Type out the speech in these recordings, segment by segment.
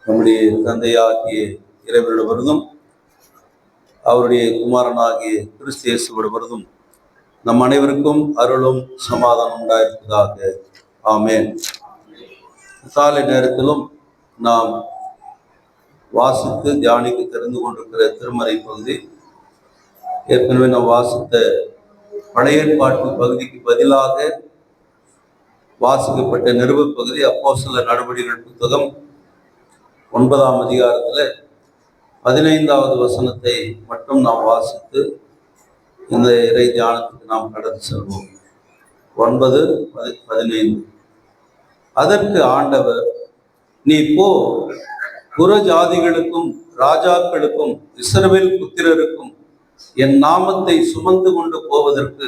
நம்முடைய தந்தையாகிய இறைவனிடமிருந்தும் அவருடைய குமாரனாகிய கிறிஸ்து இயேசுவிடமிருந்தும் நம் அனைவருக்கும் அருளும் சமாதானம் உண்டாயிருப்பதாக. ஆமேன். காலை நேரத்திலும் நாம் வாசித்து தியானிக்கு தெரிந்து கொண்டிருக்கிற திருமறை பகுதி ஏற்கனவே நாம் வாசித்த பழைய ஏற்பாட்டு பகுதிக்கு பதிலாக வாசிக்கப்பட்ட நிருப பகுதி அப்போஸ்தலர் நடவடிக்கைகள் புத்தகம் 9ஆம் அதிகாரத்தில் 15வது வசனத்தை மட்டும் நாம் வாசித்து இந்த இறை தியானத்துக்கு நாம் கடந்து செல்வோம். 9:15. அதற்கு ஆண்டவர், நீ போ, புற ஜாதிகளுக்கும் ராஜாக்களுக்கும் இஸ்ரவேல் புத்திரருக்கும் என் நாமத்தை சுமந்து கொண்டு போவதற்கு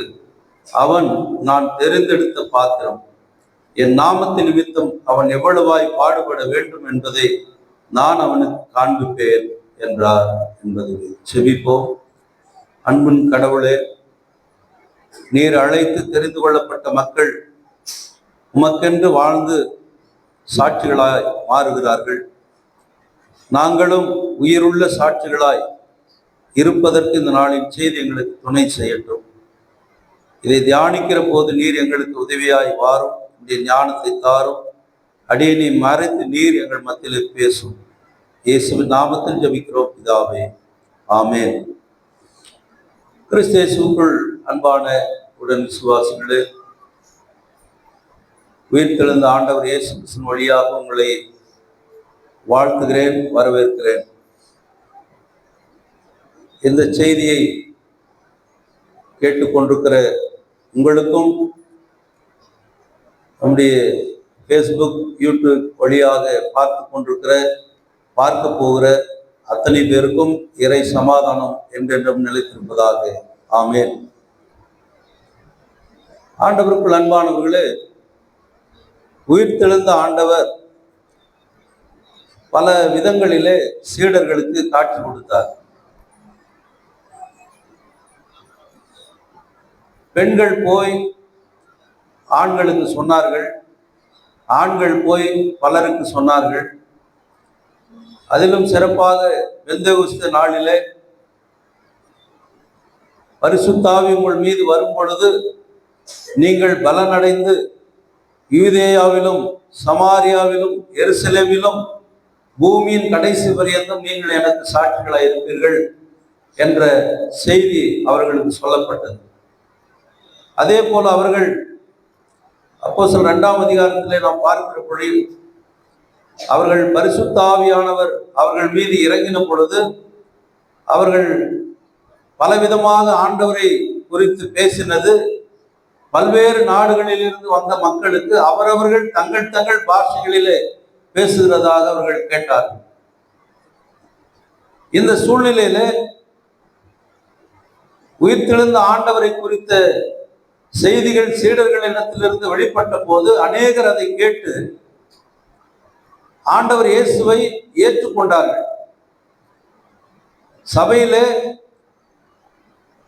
அவன் நான் தெரிந்தெடுத்த பாத்திரம். என் நாமத்தின் நிமித்தம் அவன் எவ்வளவாய் பாடுபட வேண்டும் என்பதை நான் அவனுக்கு காண்பிப்பேன் என்றார் என்பது. செபிப்போம். அன்பின் கடவுளே, நீர் அழைத்து தெரிந்து கொள்ளப்பட்ட மக்கள் உமக்கென்று வாழ்ந்து சாட்சிகளாய் மாறுகிறார்கள். நாங்களும் உயிருள்ள சாட்சிகளாய் இருப்பதற்கு இந்த நாளின் செய்தி எங்களுக்கு துணை செய்யட்டும். இதை தியானிக்கிற போது நீர் எங்களுக்கு உதவியாய் வாரும். இந்த ஞானத்தை தாரும். அடியனை மறைத்து நீர் எங்கள் மத்தியில் பேசும். இயேசுவின் நாமத்தில் ஜெபிக்கிறோம் பிதாவே, ஆமென். கிறிஸ்து இயேசுவுக்குள் அன்பான உடன் விசுவாசிகளே, உயிர்த்தெழுந்த ஆண்டவர் இயேசு கிறிஸ்துவின் வழியாக உங்களை வாழ்த்துகிறேன், வரவேற்கிறேன். இந்த செய்தியை கேட்டுக்கொண்டிருக்கிற உங்களுக்கும் நம்முடைய ஃபேஸ்புக், யூடியூப் வழியாக பார்க்க போகிற அத்தனை பேருக்கும் இறை சமாதானம் என்றென்றும் நிலைத்திருப்பதாக. ஆமென். ஆண்டவருக்குள் அன்பானவர்களே, உயிர்த்தெழுந்த ஆண்டவர் பல விதங்களிலே சீடர்களுக்கு காட்சி கொடுத்தார். பெண்கள் போய் ஆண்களுக்கு சொன்னார்கள், ஆண்கள் போய் பலருக்கு சொன்னார்கள். அதிலும் சிறப்பாக பெந்தெகோஸ்து நாளிலே பரிசுத்த ஆவி உங்கள் மீது வரும் பொழுது நீங்கள் பலனடைந்து யூதேயாவிலும் சமாரியாவிலும் எருசலேமிலும் பூமியின் கடைசி பரியந்தம் நீங்கள் எனக்கு சாட்சிகளாய் இருப்பீர்கள் என்ற செய்தி அவர்களுக்கு சொல்லப்பட்டது. அதே போல அவர்கள் அப்போஸ்தலர் 2ஆம் அதிகாரத்திலே நாம் பார்க்கிற பொழுது அவர்கள் பரிசுத்த ஆவியானவர் அவர்கள் மீது இறங்கின பொழுது அவர்கள் பலவிதமாக ஆண்டவரை குறித்து பேசினது பல்வேறு நாடுகளிலிருந்து வந்த மக்களுக்கு அவரவர்கள் தங்கள் பாஷைகளிலே பேசுகிறதாக அவர்கள் கேட்டார்கள். இந்த சூழ்நிலையில உயிர்த்தெழுந்த ஆண்டவரை குறித்த செய்திகள் சீடர்கள் இடத்திலிருந்து வெளிப்பட்ட போது அநேகர் அதை கேட்டு ஆண்டவர் இயேசுவை ஏற்றுக்கொண்டார்கள். சபையிலே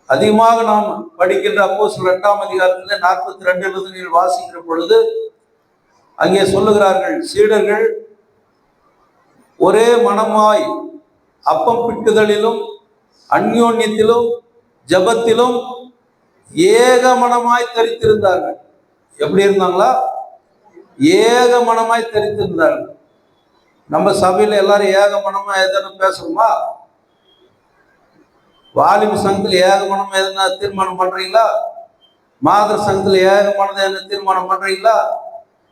அதிகமாக நாம் படிக்கின்ற அப்போஸ்தலர் 2ஆம் அதிகாரத்தில் 42 வாசிக்கிற பொழுது அங்கே சொல்லுகிறார்கள், சீடர்கள் ஒரே மனமாய் அப்பம் பிட்டுதலிலும் அந்யோன்யத்திலும் ஜபத்திலும் ஏக மனமாய் தரித்திருந்தார்கள். எப்படி இருந்தாங்களா? ஏக மனமாய் தரித்திருந்தார்கள். நம்ம சபையில எல்லாரும் ஏக மனமா எதனா பேசணுமா? வாலிப சங்கத்தில் ஏக மனமா எதனா தீர்மானம் பண்றீங்களா? மாதர் சங்கத்தில் ஏக மனதை எதனா தீர்மானம் பண்றீங்களா?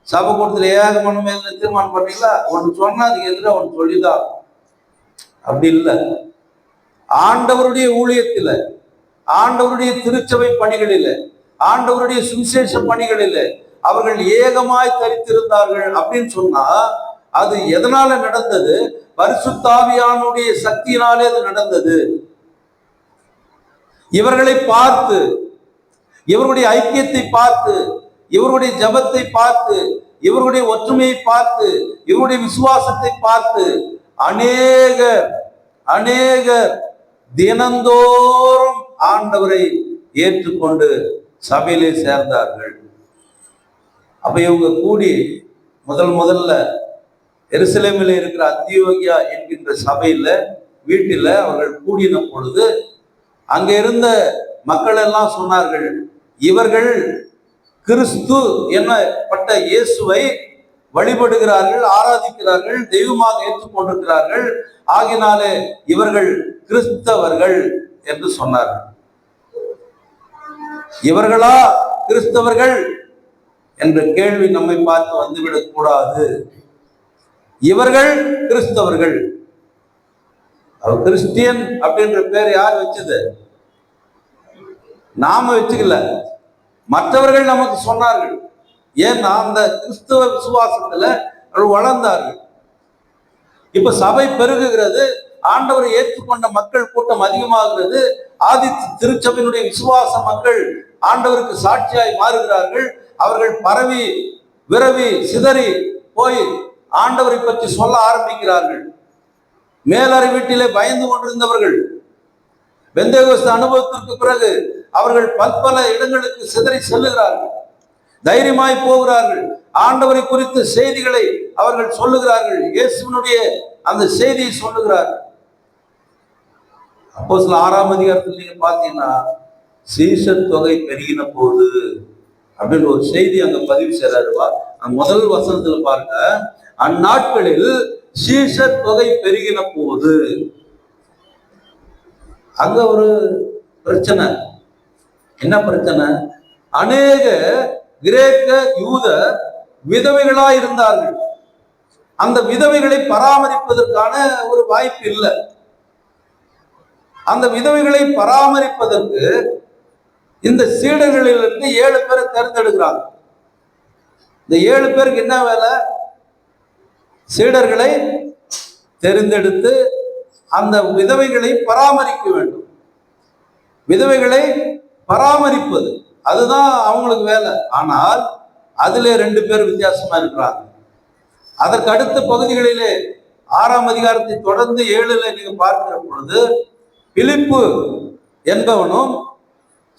சபை கூட்டத்தில் ஏக மனம் எதனா தீர்மானம் பண்றீங்களா? ஒன்று சொன்னா அதுக்கு எதிராக ஒன்று சொல்லிதான். அப்படி இல்லை. ஆண்டவருடைய ஊழியத்தில, ஆண்டவருடைய திருச்சபை பணிகளில, ஆண்டவருடைய சுவிசேஷ பணிகளில அவர்கள் ஏகமாய் தரித்திருந்தார்கள். அப்படின்னு சொன்னா அது எதனால நடந்தது? பரிசுத்த ஆவியானுடைய சக்தியினாலே அது நடந்தது. இவர்களை பார்த்து, இவருடைய ஐக்கியத்தை பார்த்து, இவருடைய ஜபத்தை பார்த்து, இவருடைய ஒற்றுமையை பார்த்து, இவருடைய விசுவாசத்தை பார்த்து அநேகர் தினந்தோறும் ஆண்டவரை ஏற்றுக்கொண்டு சபையிலே சேர்ந்தார்கள். அப்ப இவங்க கூடி முதல்ல எருசலேமில் இருக்கிற அந்தியோகியா என்கின்ற சபையில வீட்டில அவர்கள் கூடின பொழுது அங்க இருந்த மக்கள் எல்லாம் சொன்னார்கள், இவர்கள் கிறிஸ்து என்னப்பட்ட இயேசுவை வழிபடுகிறார்கள், ஆராதிக்கிறார்கள், தெய்வமாக ஏற்றுக்கொண்டிருக்கிறார்கள், ஆகினாலே இவர்கள் கிறிஸ்தவர்கள் என்று சொன்னார்கள். இவர்களா கிறிஸ்தவர்கள் என்ற கேள்வி நம்மை பார்த்து வந்துவிடக் கூடாது. இவர்கள் கிறிஸ்தவர்கள். அவர் கிறிஸ்டியன் அப்படின்ற பேர் யார் வச்சது? நாம வச்சுக்கல, மற்றவர்கள் நமக்கு சொன்னார்கள். ஏன்னா அந்த கிறிஸ்தவ விசுவாசத்துல அவர்கள் வளர்ந்தார்கள். இப்ப சபை பெருகுகிறது, ஆண்டவரை ஏற்றுக்கொண்ட மக்கள் கூட்டம் அதிகமாகிறது, ஆதி திருச்சபையினுடைய விசுவாச மக்கள் ஆண்டவருக்கு சாட்சியாய் மாறுகிறார்கள். அவர்கள் பரவி விரவி சிதறி போய் ஆண்டவரை பற்றி சொல்ல ஆரம்பிக்கிறார்கள். மேலறை வீட்டிலே பயந்து கொண்டிருந்தவர்கள் பெந்தேகோஸ்து அனுபவத்திற்கு பிறகு அவர்கள் பற்பல இடங்களுக்கு சிதறி செல்லுகிறார்கள், தைரியமாய் போகிறார்கள். ஆண்டவரை குறித்த செய்திகளை அவர்கள் சொல்லுகிறார்கள், இயேசுவினுடைய அந்த செய்தியை சொல்லுகிறார்கள். அப்போஸ்தலர் 6ஆம் அதிகாரத்தில் நீங்க பாத்தீங்கன்னா சீஷர் தொகை பெருகின போது அப்படின்னு ஒரு செய்தி அங்க பதிவு செய்யறாருவா. முதல் வசனத்துல பாருங்க, அந்நாட்களில் சீஷர் தொகை பெருகின போது. அங்க ஒரு பிரச்சனை. என்ன பிரச்சனை? அநேக கிரேக்க யூத விதவைகளா இருந்தார்கள். அந்த விதவைகளை பராமரிப்பதற்கான ஒரு வாய்ப்பு இல்லை. அந்த விதவைகளை பராமரிப்பதற்கு இந்த சீடர்களிலிருந்து 7 பேரை தேர்ந்தெடுக்கிறாங்க. இந்த 7 பேருக்கு என்ன வேலை? சீடர்களை தெரிந்தெடுத்து அந்த விதவைகளை பராமரிக்க வேண்டும். விதவைகளை பராமரிப்பது அதுதான் அவங்களுக்கு வேலை. ஆனால் அதிலே 2 பேர் வித்தியாசமா இருக்கிறாங்க. அதற்கு அடுத்த பகுதிகளிலே 6ஆம் அதிகாரத்தை தொடர்ந்து 7ல நீங்க பார்க்கிற பொழுது பிலிப்பு என்பவனும்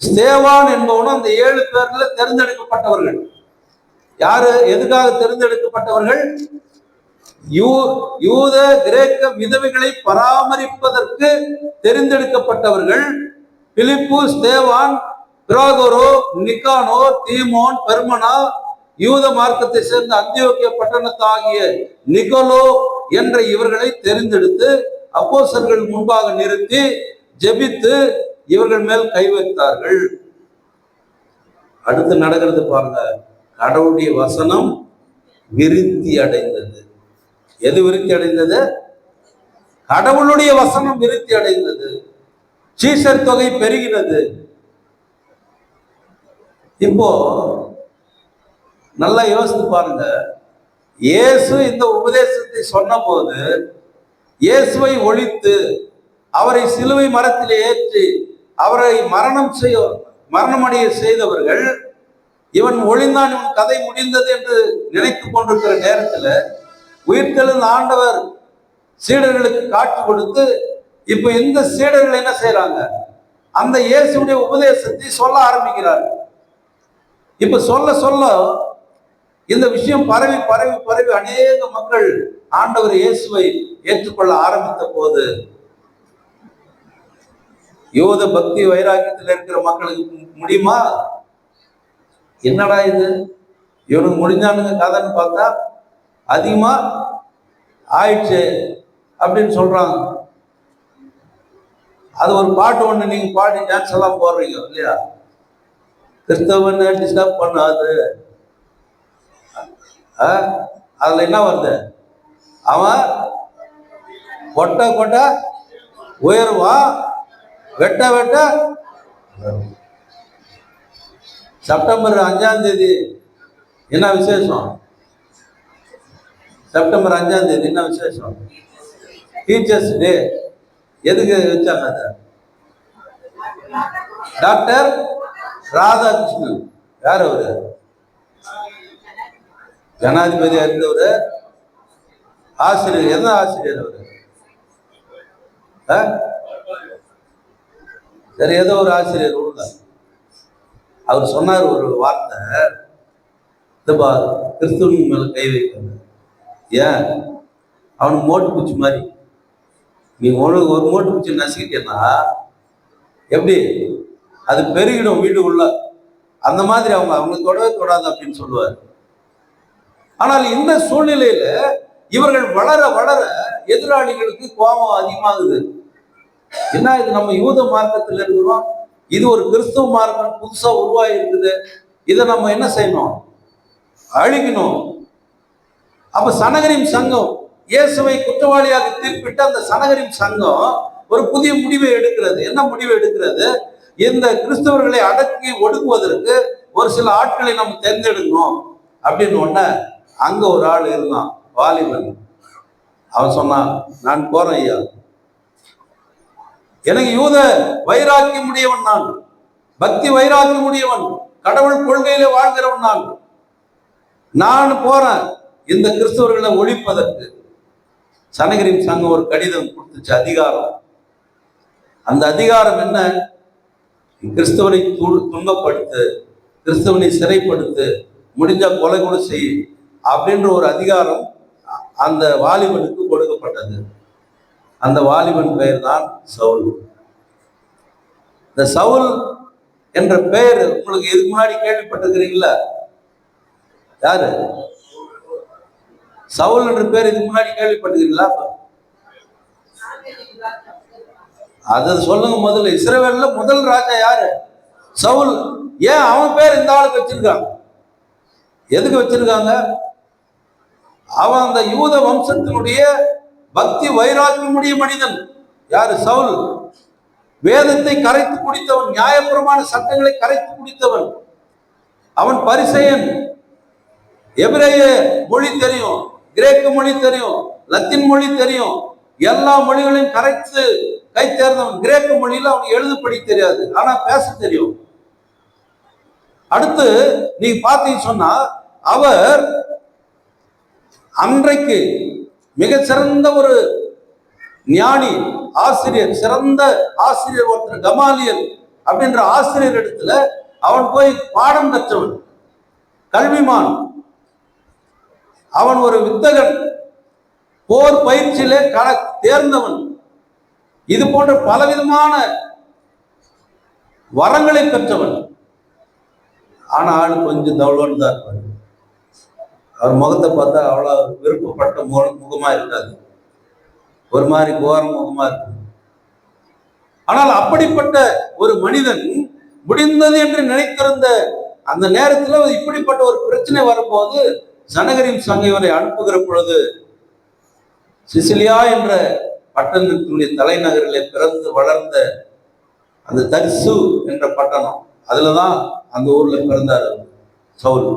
ஸ்தேவான் என்பவனும் அந்த 7 பேர்ல தேர்ந்தெடுக்கப்பட்டவர்கள். யாரு எதுக்காக தேர்ந்தெடுக்கப்பட்டவர்கள்? யூத கிரேக்க விதவைகளை பராமரிப்பதற்கு தெரிந்தெடுக்கப்பட்டவர்கள். பிலிப்பு, ஸ்தேவான், பிராகோரோ, நிக்கானோர், தீமோன், பெர்மனா, யூத மார்க்கத்தை சேர்ந்த அந்தியோக்கிய பட்டணத்தாகிய நிக்கோலோ என்ற இவர்களை தெரிந்தெடுத்து அப்போஸ்தலர்கள் முன்பாக நிறுத்தி ஜெபித்து இவர்கள் மேல் கை வைத்தார்கள். அடுத்து நடக்கிறது பாருங்க, கடவுளுடைய வசனம் விருத்தி அடைந்தது. எது விருத்தி அடைந்தது? கடவுளுடைய வசனம் விருத்தி அடைந்தது. சீஷர் தொகை பெருகினது. இப்போ நல்லா யோசித்து பாருங்க, இயேசு இந்த உபதேசத்தை சொன்ன போது இயேசுவை ஒழித்து அவரை சிலுவை மரத்திலே ஏற்றி அவரை மரணமடைய செய்தவர்கள், இவன் ஒழிந்தான், இவன் கதை முடிந்தது என்று நினைத்துக் கொண்டிருக்கிற நேரத்தில் உயிர்த்தெழுந்த ஆண்டவர் சீடர்களுக்கு காட்சி கொடுத்து இப்ப இந்த சீடர்கள் என்ன செய்யறாங்க? அந்த இயேசுடைய உபதேசத்தை சொல்ல ஆரம்பிக்கிறார்கள். இப்ப சொல்ல சொல்ல இந்த விஷயம் பரவி பரவி பரவி அநேக மக்கள் ஆண்டவர் இயேசுவை ஏற்றுக்கொள்ள ஆரம்பித்த போது யோத பக்தி வைராக்கியத்தில் இருக்கிற மக்களுக்கு முடியுமா? என்னடா இது, இவனுக்கு முடிஞ்சானுங்க கதைன்னு பார்த்தா அதிகமா ஆயிடுச்சு அப்படின்னு சொல்றாங்க. அது ஒரு பாட்டு ஒண்ணு நீங்க பாடி டான்ஸ் எல்லாம் போடுறீங்க இல்லையா? கிறிஸ்தவன் டிஸ்டர்ப் பண்ணாது. அதுல என்ன வருது? அவன் கொட்ட கொட்ட உயர்வான், வெட்ட வெட்ட. செப்டம்பர் 5ஆம் தேதி என்ன விசேஷம்? செப்டம்பர் 5ஆம் தேதி என்ன விசேஷம்? Teachers day. எதுக்கு வச்சாங்க அதை? டாக்டர் ராதாகிருஷ்ணன். யார் அவரு? ஜனாதிபதியா இருந்தவரு, ஆசிரியர். என்ன ஆசிரியர் அவரு? சரி, ஏதோ ஒரு ஆசிரியர் உள்ள அவர் சொன்னார் ஒரு வார்த்தை, கிறிஸ்துவின் மேல கை வைக்கிறது. ஏன் அவனுக்கு மோட்டு பூச்சி மாதிரி. நீ ஒரு மோட்டு பூச்சி நசுக்கிட்டேன்னா எப்படி அது பெருகிடும் வீட்டுக்குள்ள. அந்த மாதிரி அவங்களுக்கு தொடவே தொடாது அப்படின்னு சொல்லுவார். ஆனால் இந்த சூழ்நிலையில இவர்கள் வளர வளர எதிராளிகளுக்கு கோபம் அதிகமாகுது. என்ன இது, நம்ம யூத மார்க்கத்தில் இருக்கிறோம், இது ஒரு கிறிஸ்துவ மார்க்கம் புதுசா உருவாகி இருக்குது, இதை நம்ம என்ன செய்யணும், அழிக்கணும். அப்ப சனகரிம் சங்கம் இயேசுவை குற்றவாளியாக தீர்ப்பிட்ட அந்த சனகரிம் சங்கம் ஒரு புதிய முடிவை எடுக்கிறது. என்ன முடிவை எடுக்கிறது? இந்த கிறிஸ்தவர்களை அடக்கி ஒடுக்குவதற்கு ஒரு சில ஆட்களை நம்ம தேர்ந்தெடுக்கணும் அப்படின்னு ஒன்ன அங்க ஒரு ஆள் இருந்தான், வாலிபன். அவன் சொன்னான், நான் போறேன் ஐயா, எனக்கு யூத வைராக்கியம் உடையவன், நான் பக்தி வைராக்கியம் உடையவன், கடவுள் கொள்கையில வாழ்கிறவன், நான் போறேன் இந்த கிறிஸ்தவர்களை ஒழிப்பதற்கு. சனகரிம் சங்கம் ஒரு கடிதம் கொடுத்துச்சு, அதிகாரம். அந்த அதிகாரம் என்ன? கிறிஸ்தவனை துன்பப்படுத்து, கிறிஸ்தவனை சிறைப்படுத்து, முடிஞ்சா கொலை கூட செய் அப்படின்ற ஒரு அதிகாரம் அந்த வாலிபனுக்கு கொடுக்கப்பட்டது. அந்த வாலிபன் பெயர் தான் சவுல். இந்த சவுல் என்ற பெயர் உங்களுக்கு இதுக்கு முன்னாடி கேள்விப்பட்டிருக்கிறீங்களா? யாரு சவுல் என்ற பேர் இதுக்கு முன்னாடி கேள்விப்பட்டிருக்கீங்களா? அதை சொல்லுங்க முதல்ல. இஸ்ரவேல்ல முதல் ராஜா யாரு? சவுல். ஏன் அவன் பேர் இந்த ஆளுக்கு வச்சிருக்காங்க? எதுக்கு வச்சிருக்காங்க? அவன் அந்த யூத வம்சத்தினுடைய பக்தி வைராக்கியமுடைய மனிதன். யாரு? சவுல். வேதத்தை கரைத்து குடித்தவன், நியாயபுரமான சட்டங்களை கரைத்து குடித்தவன். அவன் பரிசேயன். எபிரேய மொழி தெரியும், கிரேக்க மொழி தெரியும், லத்தீன் மொழி தெரியும், எல்லா மொழிகளையும் கரைத்து கை தேர்ந்தவன். கிரேக்க மொழியில அவனுக்கு எழுத படி தெரியாது, ஆனா பேச தெரியும். அடுத்து நீங்க பார்த்தீங்க சொன்னா, அவர் அன்றைக்கு மிக சிறந்த ஒரு ஞானி, ஆசிரியர், சிறந்த ஆசிரியர் ஒருத்தர், கமாலியல் அப்படின்ற ஆசிரியர் இடத்துல அவன் போய் பாடம் கற்றவன், கல்விமான். அவன் ஒரு வித்தகன், போர் பயிற்சியிலே தேர்ந்தவன். இது போன்ற பலவிதமான வரங்களை பெற்றவன். ஆனால் கொஞ்சம் தவளோன்னு தான் இருப்பார். அவர் முகத்தை பார்த்தா அவ்வளவு விருப்பப்பட்ட முகமா இருக்காது, ஒரு மாதிரி கோர முகமா இருக்கு. ஆனால் அப்படிப்பட்ட ஒரு மனிதன் முடிந்தது என்று நினைத்திருந்த அந்த நேரத்தில் இப்படிப்பட்ட ஒரு பிரச்சனை வரும்போது சனகரிம் சங்கைவரை அனுப்புகிற பொழுது, சிசிலியா என்ற பட்டணத்தினுடைய தலைநகரிலே பிறந்து வளர்ந்த அந்த தர்சு என்ற பட்டணம், அதுலதான் அந்த ஊர்ல பிறந்தார் சவுல்.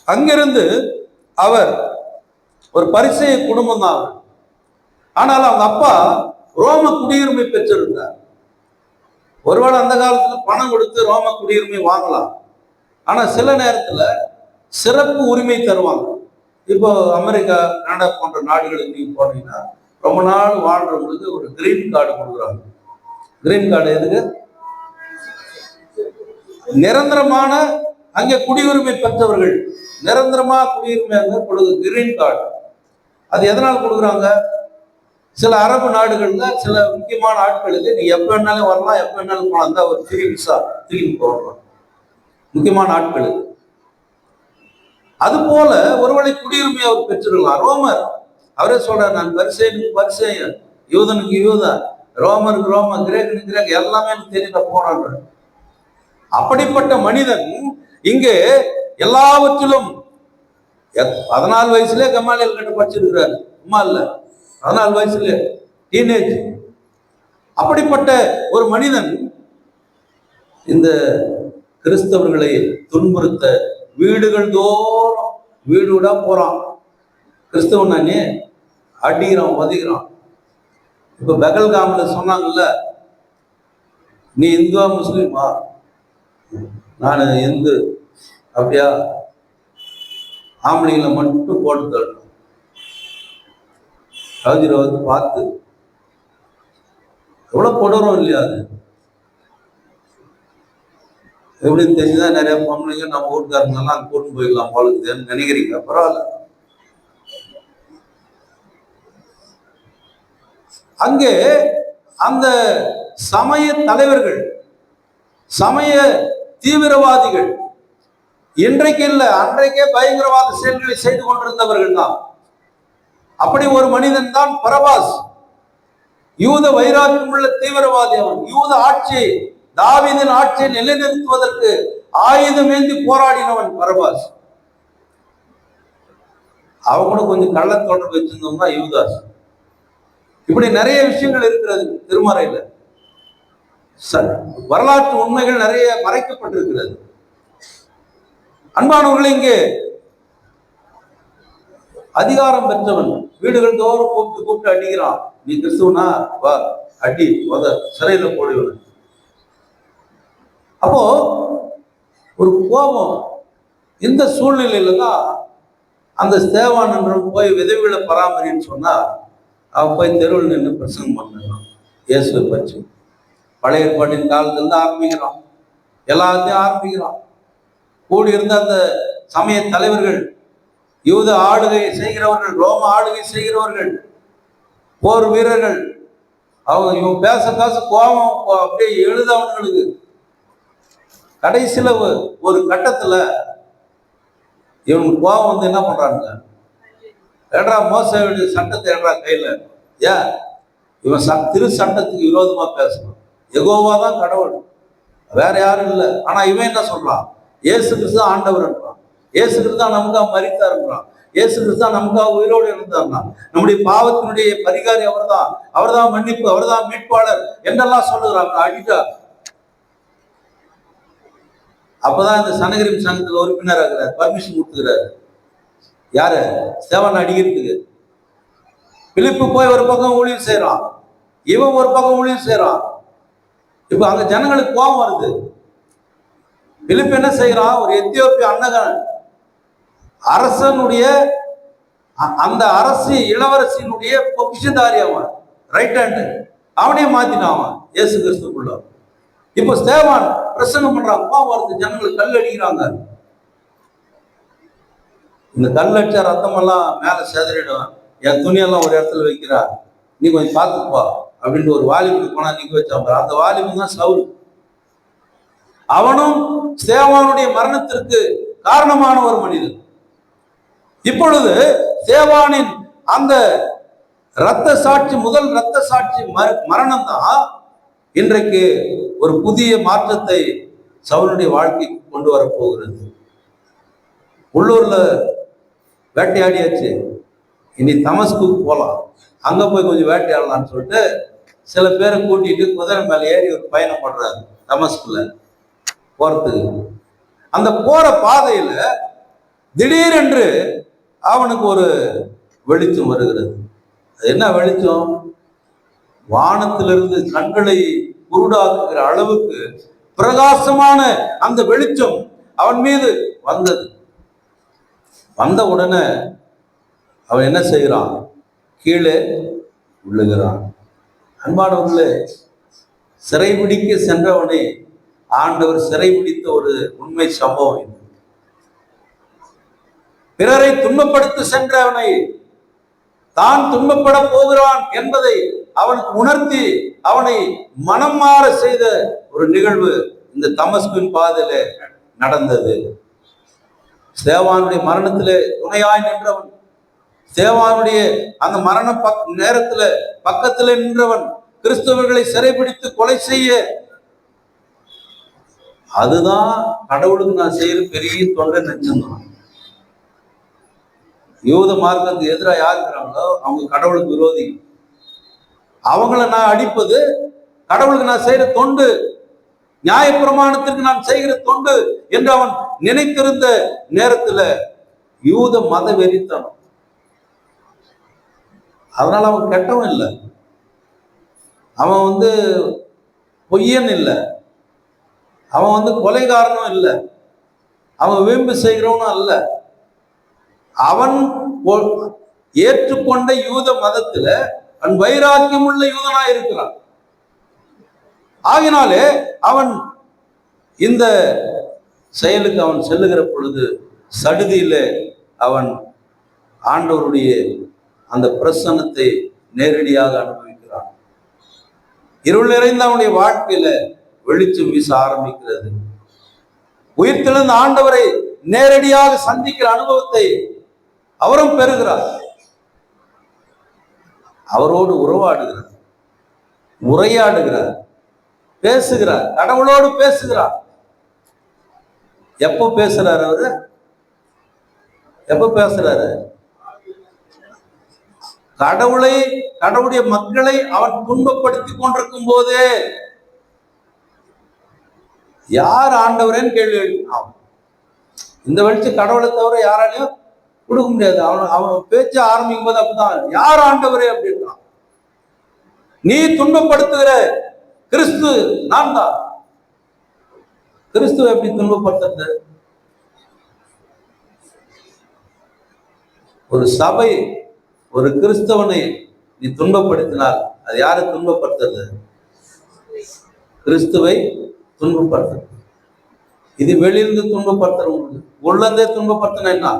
அங்கிருந்து அவர் ஒரு பரிசேய குடும்பம் தான் அவர். ஆனால் அவங்க அப்பா ரோம குடியுரிமை பெற்றிருந்தார். ஒருவேளை அந்த காலத்துல பணம் கொடுத்து ரோம குடியுரிமை வாங்கலாம், ஆனா சில நேரத்துல சிறப்பு உரிமை தருவாங்க. இப்போ அமெரிக்கா, கனடா போன்ற நாடுகளுக்கு நீங்க போனீங்கன்னா ரொம்ப நாள் வாழ்றவங்களுக்கு ஒரு கிரீன் கார்டு கொடுக்குறாங்க. கிரீன் கார்டு எதுக்கு? நிரந்தரமான அங்கே குடியுரிமை பெற்றவர்கள் நிரந்தரமா குடியுரிமை அங்க கொடுக்குது கிரீன் கார்டு. அது எதனால் கொடுக்குறாங்க? சில அரபு நாடுகள்ல சில முக்கியமான ஆட்களுக்கு நீ எப்ப வேணாலும் வரலாம், எப்ப வேணாலும் போகலாம், அந்த ஒரு ஃப்ரீ விசா திரும்பி போகலாம் முக்கியமான ஆட்களுக்கு. அது போல ஒருவேளை குடியுரிமை அவர் பெற்றிருக்கலாம். ரோமர், அவரே சொல்றார், நான் பரிசேயனுக்கு பரிசேயன், யூதனுக்கு யூதன், ரோமருக்கு ரோமன், கிரேக்கனுக்கு கிரேக், எல்லாமே தெரியல போறாங்க. அப்படிப்பட்ட மனிதன் இங்கே எல்லாவற்றிலும் 14 வயசுல கமாலியல் கிட்ட படிச்சிருக்கிறார். சும்மா இல்ல, 14 வயசுல டீனேஜ். அப்படிப்பட்ட ஒரு மனிதன் இந்த கிறிஸ்தவர்களை துன்புறுத்த வீடுகள் தோறும் வீடு விடா போறான். கிறிஸ்தவன் நானே அடிக்கிறான், வதிக்கிறான். இப்ப பெகல்காம்ல சொன்னாங்கல்ல, நீ இந்துவா முஸ்லீமா? நான் இந்து. அப்படியா? ஆம்பளைங்களை மட்டும் போட்டு தரணும். கவிஞரை வந்து பார்த்து எவ்வளவு போடுறோம் இல்லையா? அது எப்படின்னு தெரிஞ்சுதான் நிறைய பொம்பளைங்க நம்ம வீட்டுக்காரங்கெல்லாம் கூட்டு போயிடலாம் போலுக்குதுன்னு நினைக்கிறீங்க. பரவாயில்ல, அங்கே அந்த சமய தலைவர்கள், சமய தீவிரவாதிகள், இன்றைக்கு இல்லை அன்றைக்கே பயங்கரவாத செயல்களை செய்து கொண்டிருந்தவர்கள் தான். அப்படி ஒரு மனிதன் தான் பரபாஸ். யூத வைராக்கியம் உள்ள தீவிரவாதி அவன். யூத ஆட்சியை, தாவீதின் ஆட்சியை நிலைநிறுத்துவதற்கு ஆயுதம் ஏந்தி போராடினவன் பரபாஸ். அவன் கூட கொஞ்சம் கள்ள தொடர்பு வச்சிருந்தோம்னா யூதாஸ். இப்படி நிறைய விஷயங்கள் இருக்கிறது திருமறையில. வரலாற்று உண்மைகள் நிறைய மறைக்கப்பட்டிருக்கிறது. அன்பானவர்களே, இங்கே அதிகாரம் பெற்றவன் வீடுகள் தோறும் கூப்பிட்டு அடிக்கிறான். நீ கிறிஸ்துவனா வா, அடி உத, சிறையில போடுவன். அப்போ ஒரு கோபம். இந்த சூழ்நிலையில தான் அந்த ஸ்தேவான் என்றவன் போய் விதவிகளை பராமரின்னு சொன்னா அவன் போய் தெருவில் நின்று பிரசங்கம் பண்ணான். இயேசுவை பற்றி பழைய ஏற்பாட்டின் காலத்திலிருந்து ஆரம்பிக்கிறான், எல்லாத்தையும் ஆரம்பிக்கிறான். கூடியிருந்த அந்த சமய தலைவர்கள், யூத ஆளுகை செய்கிறவர்கள், ரோம ஆளுகை செய்கிறவர்கள், போர் வீரர்கள், அவங்க இவன் பேச பேச கோபம் அப்படியே எழுத அவங்களுக்கு. கடைசியில ஒரு கட்டத்துல இவனுக்கு கோபம் வந்து என்ன பண்றாங்க, ஏடா மோசடி சட்டத்தை ஏடா கையில, ஏன் இவன் திரு சட்டத்துக்கு விரோதமா பேசணும். யெகோவா தான் கடவுள், வேற யாரும் இல்லை. ஆனா இவன் என்ன சொல்றான், இயேசு கிறிஸ்து தான் ஆண்டவர் என்றான், இயேசு கிறிஸ்து தான் நமக்காக மரித்தார்ன்றான், இயேசு கிறிஸ்து தான் நமக்காக உயிரோடு இருந்தார்னா, நம்முடைய பாவத்தினுடைய பரிகாரி அவர்தான், அவர்தான் மன்னிப்பு, அவர்தான் மீட்பாளர் என்றெல்லாம் சொல்லுகிறாங்க. அடிட்டா அப்பதான் இந்த சனகரிம் சங்கத்தில் உறுப்பினர் ஆகிறார், பர்மிஷன் கொடுத்துக்கிறாரு. யாரு? ஸ்தேவானை அடிக்கிறதுக்கு. பிலிப்பு போய் ஒரு பக்கம் ஊழியம் செய்யறான், இவன் ஒரு பக்கம் ஊழியம் செய்யறான். இப்ப அங்க ஜனங்களுக்கு கோபம் வருது. பிலிப்பு என்ன செய்யறான், ஒரு எத்தியோப்பிய அன்னகன் அரசனுடைய அந்த அரசி இளவரசியினுடைய பொக்கிஷதாரி அவன், ரைட் ஹேண்ட், அவனையே மாத்தினான் அவன் இயேசு கிறிஸ்துக்குள்ள. இப்ப ஸ்தேவான் பிரசங்கம் பண்றான், கோபம் வருது, ஜனங்களுக்கு கல் அடிக்கிறாங்க. இந்த கல் அடிச்சா ரத்தம் எல்லாம் மேல சேதறிடும், என் துணியெல்லாம் ஒரு இடத்துல வைக்கிறா, நீ கொஞ்சம் பார்த்துப்பா அப்படின்ட்டு ஒரு வாலிபுக்கு போனா நீங்க வச்சாங்க. அந்த வாலிபு தான் சவுல். அவனும் ஸ்தேவானுடைய மரணத்திற்கு காரணமான ஒரு மனிதன். இப்பொழுது ஸ்தேவானின் அந்த இரத்த சாட்சி, முதல் இரத்த சாட்சி மரணம் தான் இன்றைக்கு ஒரு புதிய மாற்றத்தை சவுலுடைய வாழ்க்கைக்கு கொண்டு வரப்போகிறது. உள்ளூர்ல வேட்டையாடியாச்சு, இனி தமஸ்குக்கு போகலாம், அங்க போய் கொஞ்சம் வேட்டையாடலாம்னு சொல்லிட்டு சில பேரை கூட்டிட்டு குதிரை மேல ஏறி ஒரு பயணம் பண்றாரு தமஸ்குல போறதுக்கு. அந்த போற பாதையில திடீரென்று அவனுக்கு ஒரு வெளிச்சம் வருகிறது. என்ன வெளிச்சம்? வானத்திலிருந்து கண்களை குருடாக்குகிற அளவுக்கு பிரகாசமான அந்த வெளிச்சம் அவன் மீது வந்தது. வந்த உடனே அவன் என்ன செய்கிறான், கீழே விழுகிறான். அன்பானவர்களே, சிறைபிடிக்க சென்றவனை ஆண்டவர் சிறைபிடித்த ஒரு உண்மை சம்பவம் இது. பிறரை துன்பப்படுத்த சென்றவனை தான் துன்பப்பட போகிறான் என்பதை அவனுக்கு உணர்த்தி அவனை மனம் மாற செய்த ஒரு நிகழ்வு இந்த தமஸ்குவின் பாதையில நடந்தது. ஸ்தேவானுடைய மரணத்திலே துணையாய் நின்றவன், ஸ்தேவானுடைய அந்த மரண நேரத்துல பக்கத்துல நின்றவன், கிறிஸ்தவர்களை சிறைபிடித்து கொலை செய்ய, அதுதான் கடவுளுக்கு நான் செய்யற பெரிய தொண்டை நினைச்சிருந்தான். யூத மார்க்கத்துக்கு எதிராக யார் இருக்கிறாங்களோ அவங்க கடவுளுக்கு விரோதி. அவங்கள நான் அடிப்பது கடவுளுக்கு நான் செய்யற தொண்டு, நியாயப்பிரமாணத்திற்கு நான் செய்கிற தொண்டு என்று அவன் நினைத்திருந்த நேரத்துல யூத மத வெறித்தனம். அதனால அவன் கெட்டவன் இல்லை, அவன் பொய்யன் இல்லை, அவன் கொலைகாரனும் இல்லை, அவன் வீம்பு செய்கிறவனும் அல்ல. அவன் ஏற்றுக்கொண்ட யூத மதத்துல அவன் வைராக்கியம் உள்ள யூதனா இருக்கிறான். ஆகினாலே அவன் இந்த செயலுக்கு அவன் செல்லுகிற பொழுது சடுதியில அவன் ஆண்டவருடைய அந்த பிரசன்னத்தை நேரடியாக அனுபவிக்கிறான். இருள் நிறைந்த அவனுடைய வாழ்க்கையில வெளிச்சம் வீச ஆரம்பிக்கிறது. உயிர்த்தெழுந்த ஆண்டவரை நேரடியாக சந்திக்கிற அனுபவத்தை அவரும் பெறுகிறார். அவரோடு உறவாடுகிறார், உரையாடுகிறார், பேசுகிறார், கடவுளோடு பேசுகிறார். எப்ப பேசுறாரு அவரு? எப்ப பேசுறாரு? கடவுளுடைய மக்களை அவன் துன்பப்படுத்தி கொண்டிருக்கும் போதே. யார் ஆண்டவரேன்னு கேள்வி எழுப்பினான். இந்த வெளிச்சம் கடவுளை தவிர யாராலையும் கொடுக்க முடியாது. அவன் பேச்ச ஆரம்பிக்கும் போது அப்படிதான், யார் ஆண்டவரே அப்படின்றான். நீ துன்பப்படுத்துகிற கிறிஸ்து நான் தான். கிறிஸ்துவ எப்படி துன்பப்படுத்துறது? ஒரு சபை ஒரு கிறிஸ்தவனை நீ துன்பப்படுத்தினால் அது யாரை துன்பப்படுத்துறது? கிறிஸ்துவை துன்பப்படுத்துறது. இது வெளியிலிருந்து துன்பப்படுத்துறவங்களுக்கு, உள்ளதே துன்பப்படுத்தினா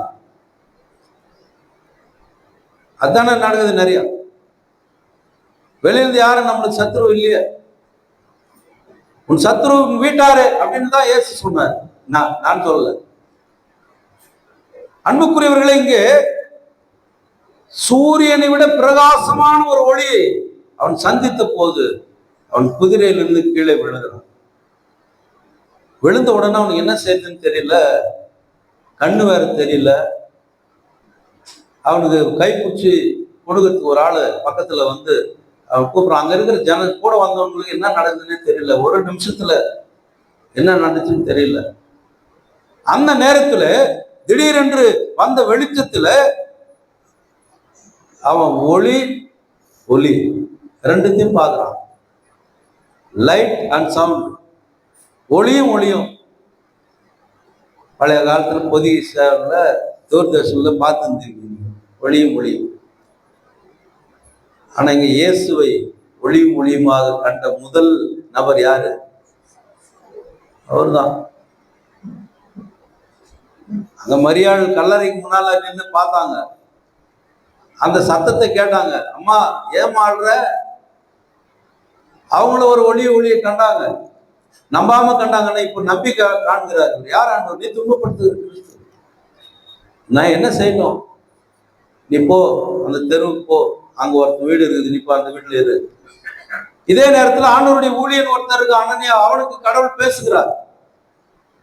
அதானே நடக்குது நிறைய. வெளியிலிருந்து யாரும் நம்மளுக்கு சத்ரு இல்லையே. உன் சத்ரு வீட்டாரு அப்படின்னு தான் இயேசு சொன்னார். நான் சொல்லல. அன்புக்குரியவர்களே, இங்கே சூரியனை விட பிரகாசமான ஒரு ஒளியை அவன் சந்தித்த போது அவன் குதிரையிலிருந்து கீழே விழுகிறான். விழுந்த உடனே அவனுக்கு என்ன செய்யுதுன்னு தெரியல, கண்ணு வேற தெரியல. அவனுக்கு கைப்பிடிச்சி கொடுக்கறதுக்கு ஒரு ஆளு பக்கத்துல வந்து அவன் கூப்பிடுறான். அங்க இருக்கிற கூட வந்தவங்களுக்கு என்ன நடக்குதுன்னே தெரியல. ஒரு நிமிஷத்துல என்ன நடந்துச்சுன்னு தெரியல. அந்த நேரத்துல திடீரென்று வந்த வெளிச்சத்துல அவன் ஒளி ரெண்டுத்தையும் பார்க்கிறான். லைட் அண்ட் சவுண்ட், ஒளியும். பழைய காலத்துல பொதிகை சேவல்ல தூர்தர்ஷன்ல பார்த்துருந்தீங்க, ஒளியும். ஆனா இங்க இயேசுவை ஒளியுமாக கண்ட முதல் நபர் யாரு? அவர்தான். அங்க மரியாள் கல்லறைக்கு முன்னால நின்று பார்த்தாங்க. அந்த சத்தத்தை கேட்டாங்க. அம்மா ஏமாடுற? அவங்களும் ஒரு ஒளியை கண்டாங்க. நம்பாம கண்டாங்கன்னா இப்ப நம்பிக்கை காண்கிறாரு. யார் ஆண்டவர்? நீ துன்பப்படுத்துகிற நான் என்ன செய்யணும்? நீ போ, அந்த தெருவுக்கு போ, அங்க ஒருத்தர் வீடு இருக்குது, நீ போ, அந்த வீட்டுல இரு. இதே நேரத்துல ஆண்டவருடைய ஊழியன் ஒருத்தருக்கு அனனியா, அவனுக்கு கடவுள் பேசுகிறார்.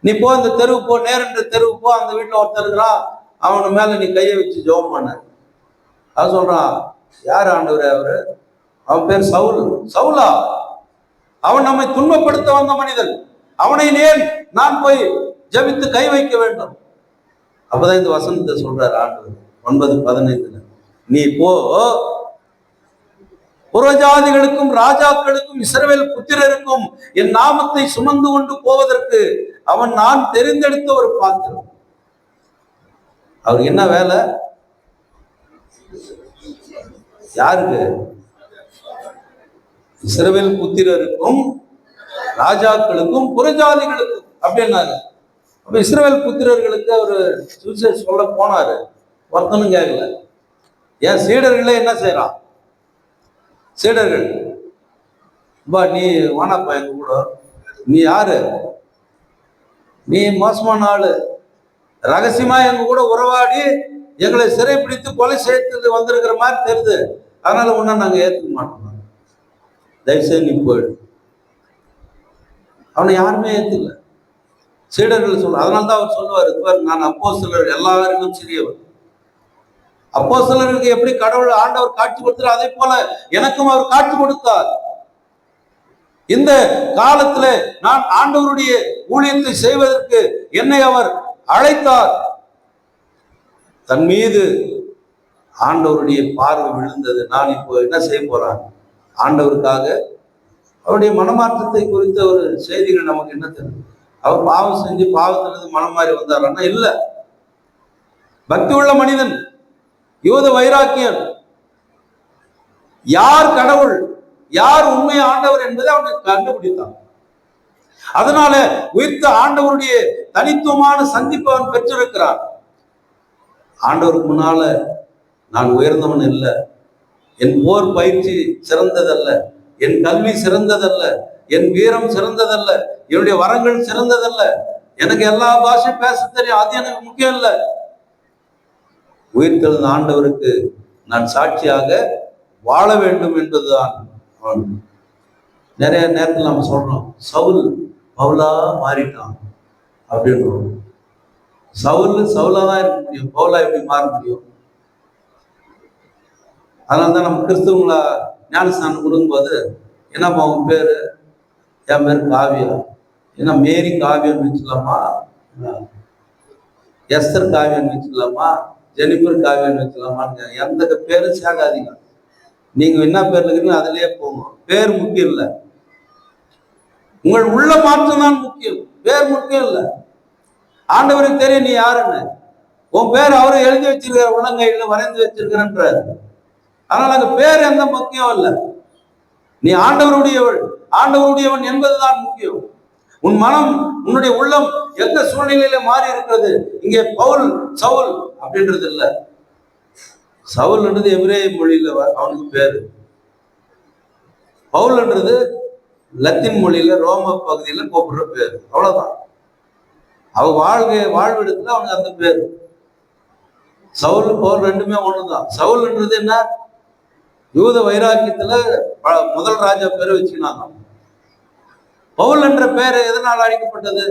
நீ போ, இந்த தெருவுக்கு போ, நேரன்ற தெருவுக்கு போ, அந்த வீட்டுல ஒருத்தர் இருக்கிறான், அவனு மேல நீ கையை வச்சு ஜெபம் பண்ண. அது சொல்றான். யார் ஆண்டவர்? அவரு அவன் பேர் சவுலா. அவன் நம்மை துன்பப்படுத்த வந்த மனிதன். அவனை ஏன் நான் போய் ஜெபித்து கை வைக்க வேண்டும்? அப்பதான் இந்த வசனத்தை சொல்றாரு ஆண்டவர் 9:15. நீ போ, புறஜாதிகளுக்கும் ராஜாக்களுக்கும் இஸ்ரவேல் புத்திரருக்கும் என் நாமத்தை சுமந்து கொண்டு போவதற்கு அவன் நான் தெரிந்தெடுத்த ஒரு பாத்திரம். அவருக்கு என்ன வேலை? யாருக்கு? இஸ்ரவேல் புத்திரருக்கும் ராஜாக்களுக்கும் புறஜாதிகளுக்கும் அப்படின்னாரு. அப்ப இஸ்ரவேல் புத்திரர்களுக்கு அவரு சுவிசேஷம் சொல்ல போனாரு. ஒருத்தனும் கேட்கல. ஏன் சீடர்களே என்ன செய்யறான்? சீடர்கள், பா நீ வானாப்பா எங்க கூட. நீ யாரு? நீ மோசமான ஆளு. ரகசியமா எங்க கூட உறவாடி எங்களை சிறைப்பிடித்து கொலை செய்து வந்திருக்கிற மாதிரி தெரியுது. அதனால ஒன்னா நாங்க ஏத்துக்க மாட்டோம். தயவுசெய்து நீ போயிடு. அவனை யாருமே ஏத்துக்கல. சீடர்கள் சொல்ல. அதனால்தான் அவர் சொல்லுவார், நான் அப்போஸ்தலர் எல்லாருக்கும் சிறியவர். அப்போஸ்தலருக்கு எப்படி கடவுள் ஆண்டவர் காட்சி கொடுத்தார், அதே போல எனக்கும் அவர் காட்சி கொடுத்தார். இந்த காலத்துல நான் ஆண்டவருடைய ஊழியத்தை செய்வதற்கு என்னை அவர் அழைத்தார். தன் மீது ஆண்டவருடைய பார்வை விழுந்தது. நான் இப்போ என்ன செய்ய போறேன்? ஆண்டவருக்காக அவருடைய மனமாற்றத்தை குறித்த ஒரு செய்திகள் நமக்கு என்ன தெரியும்? அவர் பாவம் செஞ்சு பாவத்திலிருந்து மனம் மாறி வந்தார் இல்ல. பக்தி உள்ள மனிதன், யூத வைராக்கியன், யார் கடவுள், யார் உண்மை ஆண்டவர் என்பதை அவனுக்கு கண்டுபிடித்தான். அதனால உயிர்த்த ஆண்டவருடைய தனித்துவமான சந்திப்பு அவன் பெற்றிருக்கிறான். ஆண்டவருக்கு முன்னால நான் உயர்ந்தவன் இல்லை, என் போர் பயிற்சி சிறந்ததல்ல, என் கல்வி சிறந்ததல்ல, என் வீரம் சிறந்ததல்ல, என்னுடைய வரங்கள் சிறந்ததல்ல, எனக்கு எல்லா பாஷையும் பேச தெரியும், அது எனக்கு முக்கியம் இல்லை. உயிர்த்தெழுந்த ஆண்டவருக்கு நான் சாட்சியாக வாழ வேண்டும் என்பதுதான். நிறைய நேரத்தில் நம்ம சொல்றோம், சவுல் பவுலா மாறிட்டான் அப்படின்றோம். சவுலா தான் இருக்க முடியும், பவுலா எப்படி மாற முடியும்? அதனால்தான் நம்ம கிறிஸ்துவங்களா ஞானஸ்தானம் கொடுக்கும்போது, என்னப்பா உன் பேரு? என் பேரு காவியா. ஏன்னா மேரி காவியன்னு வச்சுக்கலாமா, எஸ்தர் காவியன்னு வச்சுக்கலாமா, ஜெனிபர் காவியன்னு வச்சுக்கலாமான்னு எந்த பேரும் சேர்க்காதீங்க. நீங்க என்ன பேர்ல இருக்கீங்க அதுலயே போங்க. பேர் முக்கியம் இல்லை, உங்கள் உள்ள மாற்றம் தான் முக்கியம், பேர் முக்கியம் இல்லை. ஆண்டவருக்கு தெரியும் நீ யாருன்னு. உன் பேர் அவரு எழுதி வச்சிருக்கிற, உள்ளங்கையில வரைந்து வச்சிருக்கிறன்றாரு. ஆனால் அங்க பேர் எந்த முக்கியம் இல்லை. நீ ஆண்டவருடையவன் என்பதுதான் முக்கியம். உன் மனம், உன்னுடைய உள்ளம் எந்த சூழ்நிலையில மாறி இருக்கிறது. இங்கே பவுல் சவுல் அப்படின்றது இல்லை. சவுல்ன்றது எபிரேய மொழியில அவனுக்கு பேரு. பவுல்ன்றது லத்தீன் மொழியில ரோம பகுதியில கூப்பிடுற பேரு, அவ்வளவுதான். வாழ்விடத்துல அவனுக்கு அந்த பேரு. சவுல் பவுல் ரெண்டுமே ஒண்ணுதான். சவுல்ன்றது என்ன, யூத வைராக்கியத்துல முதல் ராஜா பேரை வச்சுக்கினாங்க. பவுல் என்ற பெயர் எதனால் அழைக்கப்பட்டது?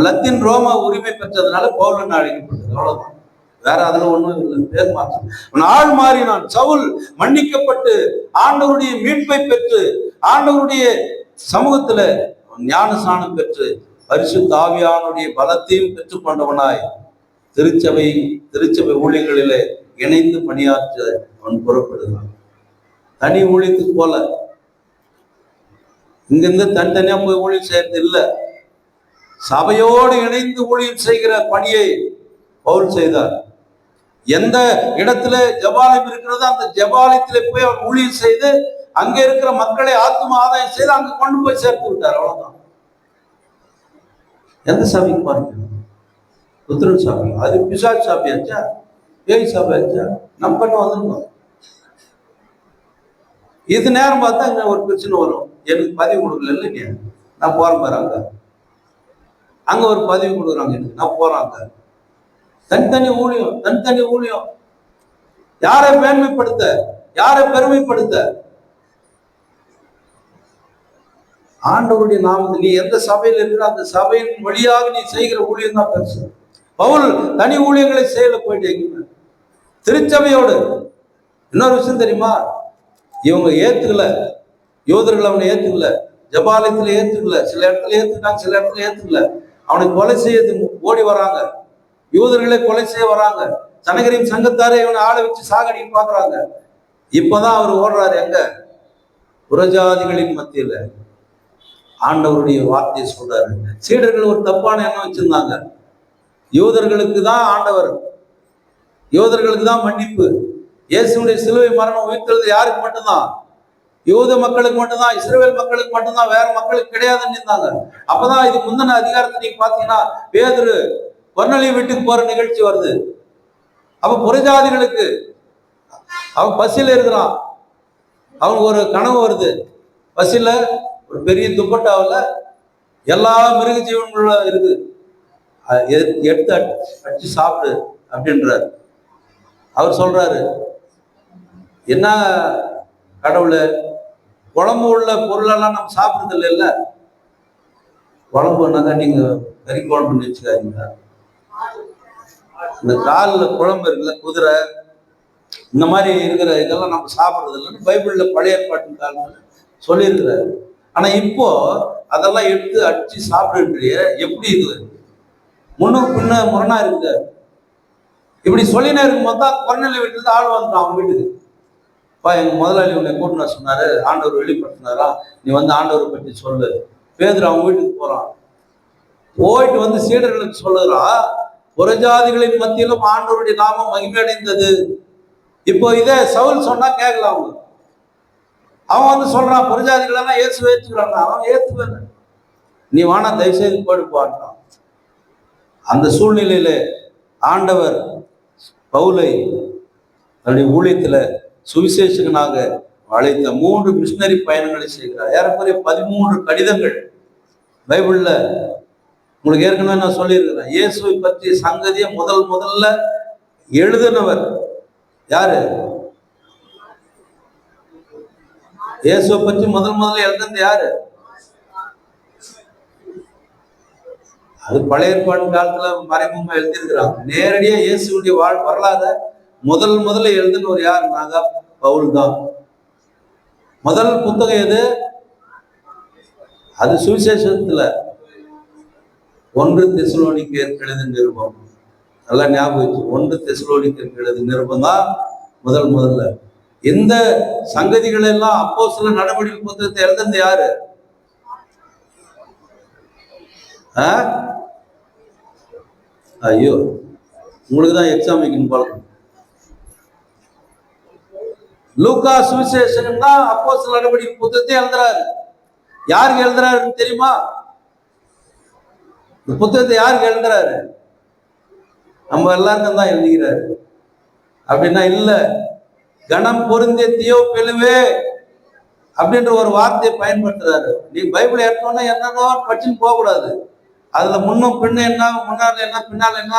லத்தீன் ரோம உரிமை பெற்றதுனால பவுல் என்று அழைக்கப்பட்டது, அவ்வளவுதான். வேற அதுல ஒண்ணும் இல்லை, பேர் மாற்றம். ஆள் மாறினான். சவுல் மன்னிக்கப்பட்டு ஆண்டவருடைய மீட்பை பெற்று ஆண்டவருடைய சமூகத்துல ஞான ஸ்நானம் பெற்று பரிசுத்த ஆவியானுடைய பலத்தையும் பெற்றுக் கொண்டவனாய் திருச்சபை ஊழியர்களிலே இணைந்து பணியாற்ற அவன் புறப்படுகிறான். தனி ஊழியத்துக்கு போல, இங்கிருந்து தனித்தனியா போய் ஊழியம் செய்யறது இல்லை. சபையோடு இணைந்து ஊழியம் செய்கிற பணியை பவுல் செய்தார். எந்த இடத்துல ஜபாலயம் இருக்கிறதோ அந்த ஜபாலயத்திலே போய் அவர் ஊழியம் செய்து அங்க இருக்கிற மக்களை ஆத்ம ஆதாயம் செய்து அங்க கொண்டு போய் சேர்த்து விட்டார், அவ்வளவுதான். எந்த சபைக்கு பாருங்க, புத்திரன் சபை, அது பிசாசு சபையாச்சா, பேய் சபையாச்சா? நம்ம பண்ண வந்துருக்கோம். இது நேரம் பார்த்தா அங்க ஒரு பிரச்சனை வரும். எனக்கு பதிவு கொடுக்கல இல்லைங்க, நான் போறேன் பாருங்க. அங்க ஒரு பதிவு கொடுக்குறாங்க எனக்கு, நான் போறாங்க. தனித்தனி ஊழியம். யாரை மேன்மைப்படுத்த, யாரை பெருமைப்படுத்த? ஆண்டவருடைய நாமத்தில் நீ எந்த சபையில் இருக்கிற அந்த சபையின் வழியாக நீ செய்கிற ஊழியம் தான் பெருசு. பவுல் தனி ஊழியங்களை செய்யல போயிட்டு திருச்சபையோடு. இன்னொரு விஷயம் தெரியுமா, இவங்க ஏத்துக்கல, யூதர்கள் அவனை ஏத்துக்கல, ஜபாலயத்துல ஏத்துக்கல, சில இடத்துல ஏத்துக்கிட்டாங்க, சில இடத்துல ஏத்துக்கல. அவனை கொலை செய்ய ஓடி வராங்க, யூதர்களை கொலை செய்ய வராங்க. சனகரின் சங்கத்தாரே இவனை ஆளை வச்சு சாகடின்னு பாக்குறாங்க. இப்பதான் அவர் ஓடுறாரு எங்க, புறஜாதிகளின் மத்தியில ஆண்டவருடைய வார்த்தையை சொல்றாரு. சீடர்கள் ஒரு தப்பான எண்ணம் வச்சிருந்தாங்க. யூதர்களுக்கு தான் ஆண்டவர், யூதர்களுக்கு தான் மன்னிப்பு. இயேசுடைய சிலுவை மரணம் உயிர்த்தெழுது யாருக்கு மட்டும்தான்? யூத மக்களுக்கு மட்டும்தான், இஸ்ரவேல் மக்களுக்கு மட்டும்தான், வேற மக்களுக்கு கிடையாதுன்னு இருந்தாங்க. அப்பதான் இது முந்தின அதிகாரத்தை நீங்க பாத்தீங்கன்னா பேதுரு கொர்நேலியு வீட்டுக்கு போற நிகழ்ச்சி வருது. அப்ப புறஜாதிகளுக்கு அவன் பசியில இருக்கிறான், அவனுக்கு ஒரு கனவு வருது. பசியில ஒரு பெரிய துப்பட்டாவில் எல்லா மிருக ஜீவன்களும் இருக்கு, எடுத்து அடிச்சு சாப்பிடு அப்படின்றார். அவர் சொல்றாரு, என்ன கடவுளை, குழம்பு உள்ள பொருளெல்லாம் நம்ம சாப்பிடுறது இல்ல, குழம்புனாக்கா நீங்க கறி குழம்புன்னு வச்சுக்காதீங்க. இந்த காலில் குழம்பு இருக்குல்ல, குதிரை இந்த மாதிரி இருக்கிற இதெல்லாம் நம்ம சாப்பிடுறது இல்லைன்னு பைபிள்ல பழைய ஏற்பாட்டின் காலத்துல சொல்லியிருக்கிறாரு. ஆனா இப்போ அதெல்லாம் எடுத்து அடிச்சு சாப்பிடுறிய, எப்படி இது முன்னுக்கு பின்ன முரணா இருக்கு. இப்படி சொல்லினே இருக்கும்போது தான் கொர்நேலியு வீட்டுல ஆள் வந்துட்டான் அவன் வீட்டுக்கு. எங்க முதலாளி உன்னை கூட்டினா சொன்னாரு, ஆண்டவர் வெளிப்படுத்தினாரா, நீ வந்து ஆண்டவரை பற்றி சொல்லு. பேதுரு அவன் வீட்டுக்கு போறான். போயிட்டு வந்து சீடர்களுக்கு சொல்லுறா, புறஜாதிகளின் மத்தியிலும் ஆண்டவருடைய நாமம் மகிமையடைந்தது. இப்போ இதே சவுல் சொன்னா கேட்கல. அவன் வந்து சொல்றான், புறஜாதிகள் எல்லாம் இயேசு ஏற்றுக்கிறாங்க. அவன் ஏற்றுவேன், நீ வானா தயவு செய்து போயிடுப்பான்ட்டான். அந்த சூழ்நிலையில ஆண்டவர் பவுலை தன்னுடைய ஊழியத்துல சுவிசேஷகனாக அழைத்த 3 மிஷினரி பயணங்களை செய்கிறார். ஏறக்குறைய 13 கடிதங்கள் பைபிள்ல உங்களுக்கு ஏற்கனவே நான் சொல்லியிருக்கிறேன். இயேசுவை பற்றிய சங்கதியை முதல்ல எழுதினவர் யாரு? இயேசுவை பற்றி முதல்ல எழுதுனது யாரு? அது பழைய ஏற்பாடு காலத்துல மறைமுகமா எழுதியிருக்கிறாங்க. நேரடியா இயேசுடைய வரலாறு முதல்ல எழுதுன ஒரு யார்? நாங்க பவுல் தான். முதல் புத்தகம் எது? அது சுவிசேஷத்துல 1 தெசலோனிக்கேயர் எழுதின நிருபம். நல்லா ஞாபகம் வச்சு, 1 தெசலோனிக்கேயர் எழுதின நிருபம் தான் முதல்ல. இந்த சங்கதிகள் எல்லாம் அப்போஸ்தலர் நடவடிக்கை புத்தகத்தை எழுதுனது யாரு? ஐயோ, உங்களுக்கு தான் எக்ஸாம் வைக்கணும் போல. லூக்கா சுவிசேஷன் தான் அப்போஸ்தலர் நடவடிக்கை புத்தகத்தை எழுதுறாரு. யாருக்கு எழுதுறாருன்னு தெரியுமா? இந்த புத்தகத்தை யாருக்கு எழுதுறாரு? நம்ம எல்லாருக்கும் தான் எழுதுகிறாரு. அப்படின்னா இல்ல, கணம் பொருந்திய தியோப்பிலுவே அப்படின்ற ஒரு வார்த்தையை பயன்படுத்துறாரு. நீ பைபிள் எடுத்தோன்னா என்னன்னா படிச்சுன்னு போக கூடாது. அதுல முன்னும் பின்ன என்ன, முன்னால என்ன, பின்னால என்ன,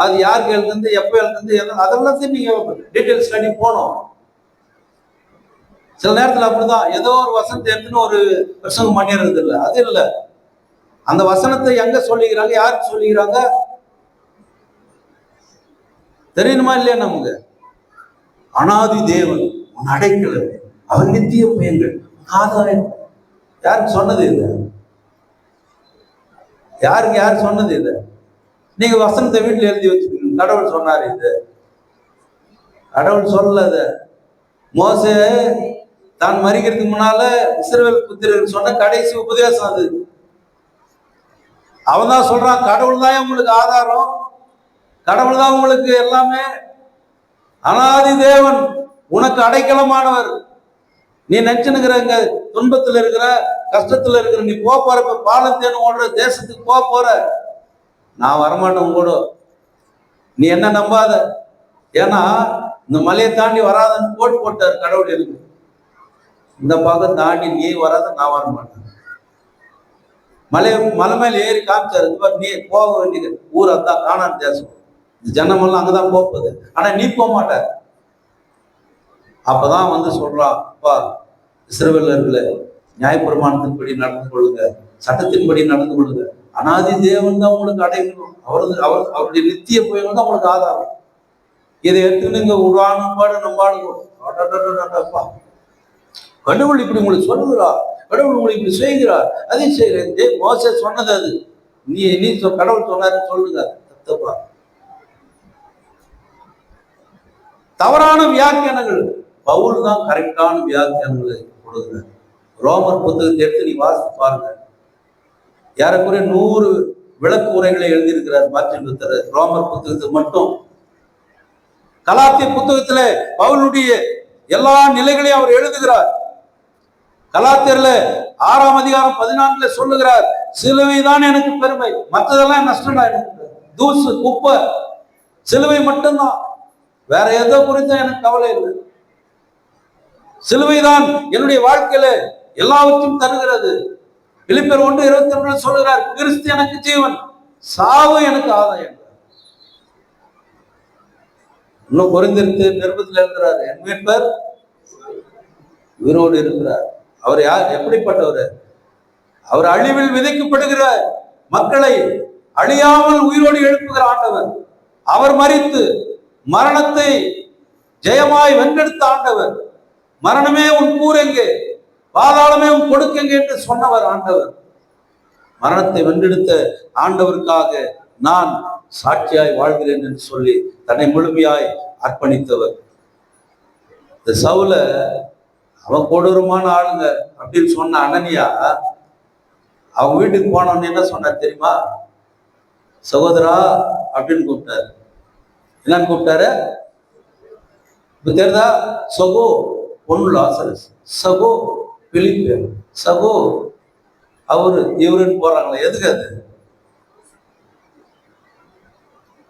அது யாருக்கு எழுதுந்து, எப்ப எழுதுந்து, அதெல்லாம் நீங்க டீட்டெயில் ஸ்டடி போகணும். சில நேரத்தில் அப்படிதான் ஏதோ ஒரு வசனத்தை எடுத்துன்னு ஒரு பிரசங்கம் பண்ணிடுறது இல்லை. அது இல்லை. அந்த வசனத்தை எங்க சொல்லிக்கிறாங்க, யாருக்கு சொல்லிக்கிறாங்க தெரியணுமா இல்லையா? நமக்கு அனாதி தேவன் உன் அடைக்கல, அவர் நித்திய பயங்கள் ஆதாயம். யாருக்கு சொன்னது இது? யார் சொன்னது இது? நீங்க வசனத்தை வீட்டில் எழுதி வச்சுக்கணும். கடவுள் சொன்னார் இது, கடவுள் சொல்லல. மோசே தான் மறிக்கிறதுக்கு முன்னால இஸ்ரவேல் புத்திரருக்கு சொன்ன கடைசி உபதேசம் அது. அவன் தான் சொல்றான், கடவுள் தான் உங்களுக்கு ஆதாரம், கடவுள் தான் உங்களுக்கு எல்லாமே, அனாதி தேவன் உனக்கு அடைக்கலமானவர். நீ நினைச்சுனுக்கிறங்க துன்பத்துல இருக்கிற, கஷ்டத்துல இருக்கிற, நீ போற பாலத்தேன்னு ஓடுற தேசத்துக்கு போற, நான் வரமாட்டேன் கூட. நீ என்ன நம்பாத, ஏன்னா இந்த மலையை தாண்டி வராதன்னு போட்டார் கடவுள். இருக்கு இந்த பக்கம் தாண்டி நீ வராத, நான் வர மாட்டேன். மலை மேல ஏறி காமிச்சாரு, நீ போக வேண்டியது ஊர் அதான் காணான் தேசம், இந்த ஜனமெல்லாம் அங்கதான் போகுது, ஆனா நீ போக மாட்ட. அப்பதான் வந்து சொல்றான், அப்பா இஸ்ரவேலர்களே, நியாயப்பிரமாணத்தின்படி நடந்து கொள்ளுங்க, சட்டத்தின்படி நடந்து கொள்ளுங்க. அனாதி தேவன் தான் உங்களுக்கு அடைக்கணும், அவருடைய நித்திய புயல் தான் உங்களுக்கு ஆதாரம். இதை எடுத்துன்னு இங்க உருவானப்பாடு நம்பாடுப்பா, கடவுள் இப்படி உங்களுக்கு சொல்லுகிறா, கடவுள் உங்களுக்கு இப்படி செய்கிறார், அதே செய்கிறேன். மோசே சொன்னது அது, நீ கடவுள் சொன்னாரு சொல்லுங்க. தப்பா தவறான வியாக்கியானங்கள், பவுல் தான் கரெக்டான வியாக்கியானங்களை கொடுக்குறார். ரோமர் புத்தகத்தை எடுத்து நீ வாசித்து பாருங்க. ஏறக்குறைய 100 விளக்கு உரைகளை எழுதியிருக்கிறார் மார்ட்டின் லூத்தர் ரோமர் புத்தகத்துக்கு மட்டும். கலாத்திய புத்தகத்துல பவுலுடைய எல்லா நிலைகளையும் அவர் எழுதுகிறார். கலாத்தியர்ல 6ஆம் அதிகாரம் 14 சொல்லுகிறார், சிலுவைதான் எனக்கு பெருமை, மற்றதெல்லாம் நஷ்டம்டா, எனக்கு தூசு குப்பை, சிலுவை மட்டும்தான், வேற எதோ குறித்த எனக்கு கவலை இல்லை. சிலுவைதான் என்னுடைய வாழ்க்கையில எல்லாவற்றையும் தருகிறது. பிலிப்பியர் 1:22 சொல்லுகிறார், கிறிஸ்து எனக்கு ஜீவன், சாவு எனக்கு ஆதாயம். இன்னும் குறைந்திருக்கு நிருபத்தில் இருக்கிறார், என் மீட்பர் உயிரோடு இருக்கிறார். அவர் யார்? எப்படிப்பட்டவர்? அவர் அழிவில் விதைக்கப்படுகிற மக்களை அழியாமல் உயிரோடு எழுப்புகிற ஆண்டவர். அவர் மரித்து மரணத்தை ஜெயமாய் வென்றெடுத்த ஆண்டவர். மரணமே உன் கூர் எங்கே, பாதாளமே உன் கொடுக்கெங்கே என்று சொன்னவர் ஆண்டவர். மரணத்தை வென்றெடுத்த ஆண்டவருக்காக நான் சாட்சியாய் வாழ்கிறேன் என்று சொல்லி தன்னை முழுமையாய் அர்ப்பணித்தவர். இந்த சவுல அவன் கொடூரமான ஆளுங்க அப்படின்னு சொன்ன அனனியா அவங்க வீட்டுக்கு போனவன்னு என்ன சொன்னார் தெரியுமா? சகோதரா அப்படின்னு கூப்பிட்டாரு. என்னன்னு கூப்பிட்டாரு இப்ப தெரியுதா? சகோ பொண்ணு லாசரஸ், சகோ பிலிப்பு, சகோ அவரு இவருன்னு போறாங்களே, எதுக்கு அது?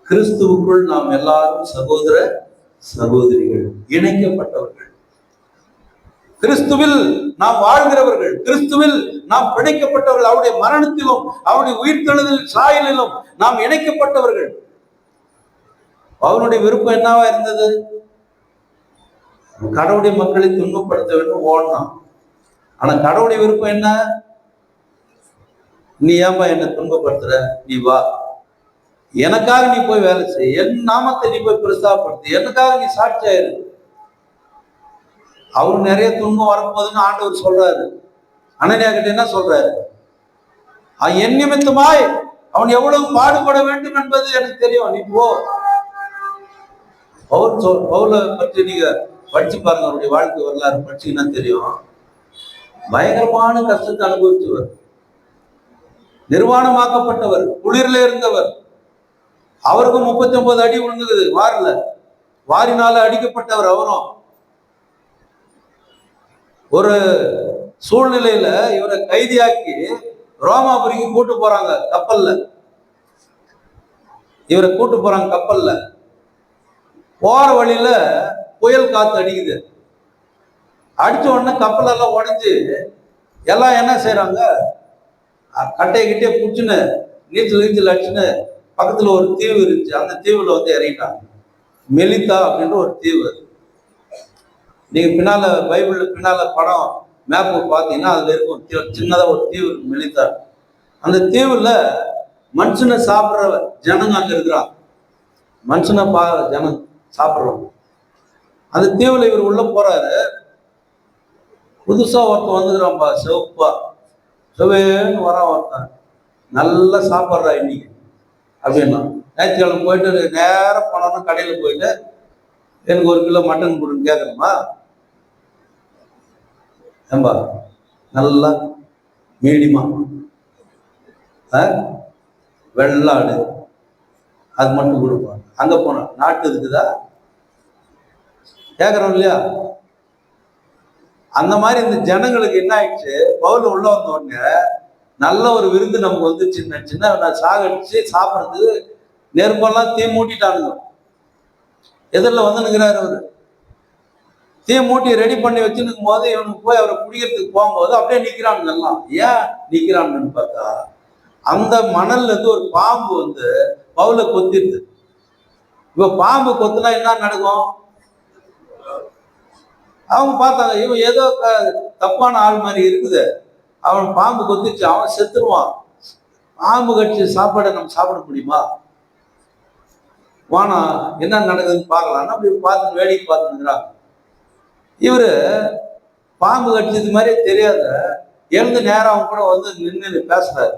கிறிஸ்துவுக்குள் நாம் எல்லாரும் சகோதர சகோதரிகள், இணைக்கப்பட்டவர்கள். கிறிஸ்துவில் நாம் வாழ்கிறவர்கள், கிறிஸ்துவில் நாம் பிழைக்கப்பட்டவர்கள், அவருடைய மரணத்திலும் அவருடைய உயிர்த்தெழுதல் சாயலிலும் நாம் இணைக்கப்பட்டவர்கள். அவனுடைய விருப்பம் என்னவா இருந்தது? கடவுளுடைய மக்களை துன்பப்படுத்த வேண்டும் ஓடணும். ஆனா கடவுளுடைய விருப்பம் என்ன? நீ ஏன்பா என்ன துன்பப்படுத்துற, நீ வா, எனக்காக நீ போய் வேலை செய், என் நாமத்தை நீ போய் பிரஸ்தாபப்படுத்து, எனக்காக நீ சாட்சியாயிரு. அவரு நிறைய துன்பம் வரப்போகுதுன்னு ஆண்டவர் சொல்றாரு. அனனியா கிட்ட என்ன சொல்றாரு? என் நிமித்தமாய் அவன் எவ்வளவு பாடுபட வேண்டும் என்பது எனக்கு தெரியும், நீ போ. பவுலை பற்றி நீங்க படிச்சு பாருங்க, அவருடைய வாழ்க்கை வரலாறு படிச்சீங்கன்னா தெரியும். பயங்கரமான கஷ்டத்தை அனுபவிச்சவர், நிர்வாணமாக்கப்பட்டவர், குளிரில இருந்தவர். அவருக்கும் 39 அடி விழுந்தது வாரினால அடிக்கப்பட்டவர். அவரும் ஒரு சூழ்நிலையில இவரை கைதியாக்கி ரோமாபுரிக்கு கூட்டு போறாங்க கப்பல்ல. இவரை கூட்டு போறாங்க கப்பல்ல. போற வழியில புயல் காத்து அடிக்குது. அடிச்ச உடனே கப்பல் எல்லாம் உடைஞ்சு எல்லாம் என்ன செய்யறாங்க, கட்டையை கிட்டே பிடிச்சுன்னு நீச்சல் அடிச்சுன்னு பக்கத்துல ஒரு தீவு இருந்துச்சு, அந்த தீவுல வந்து இறங்கிட்டாங்க. மெலிதா அப்படின்ற ஒரு தீவு. நீங்க பின்னால பைபிள்ல பின்னால படம் மேப்பு பார்த்தீங்கன்னா அதுல இருக்கும் சின்னதா ஒரு தீவு இருக்கு, மெலிதா. அந்த தீவுல மனுஷனை சாப்பிட்ற ஜனங்க அங்க இருக்கிறாங்க. மனுஷனை ஜனம் சாப்பிட்றோம். அந்த தீவுல இவர் உள்ள போறாரு. புதுசா ஒருத்தன் வந்துக்கிறான்பா, செவப்பா செவேன்னு வரான் ஒருத்தன். நல்லா சாப்பிட்றா இன்னைக்கு அப்படின்னா. ஞாயிற்றுக்கிழமை போயிட்டு நேரம் போனோம்னா கடையில போயிட்டு எனக்கு 1 கிலோ மட்டன் கொடுன்னு கேட்கணுமா? ஏம்பா நல்லா மீடியமா வெள்ளாடு அது மட்டும் கொடுப்பாங்க. அங்க போன நாட்டு இருக்குதா கேட்கறோம் இல்லையா? அந்த மாதிரி இந்த ஜனங்களுக்கு என்ன ஆயிடுச்சு, பவுல் உள்ள வந்த உடனே நல்ல ஒரு விருந்து நமக்கு வந்து சின்ன சின்ன சாகடிச்சு சாப்பிட்றதுக்கு நெருப்பெல்லாம் தீ மூட்டிட்டானுங்க. எதிரில் வந்து நிற்கிறாரு அவரு. தீ மூட்டி ரெடி பண்ணி வச்சுருக்கும் போது இவனுக்கு போய் அவரை பிடிக்கிறதுக்கு போகும்போது அப்படியே நிற்கிறானுங்க எல்லாம். ஏன் நிற்கிறான்னு பார்த்தா அந்த மணல்ல இருந்து ஒரு பாம்பு வந்து பவுலை கொத்திடுது. இப்ப பாம்பு கொத்துனா என்ன நடக்கும்? அவங்க பார்த்தாங்க, இவன் ஏதோ தப்பான ஆள் மாதிரி இருக்குது, அவன் பாம்பு கொத்திச்சு, அவன் செத்துருவான். பாம்பு கட்சி சாப்பாடை நம்ம சாப்பிட முடியுமா? வானா என்ன நடக்குதுன்னு பார்க்கலான்னு அப்படி பார்த்து வேடிக்கை பார்த்துக்கிறாங்க. இவரு பாம்பு கடிச்சது மாதிரியே தெரியாத எழுந்து நேரம் அவங்க கூட வந்து நின்று பேசுறாரு.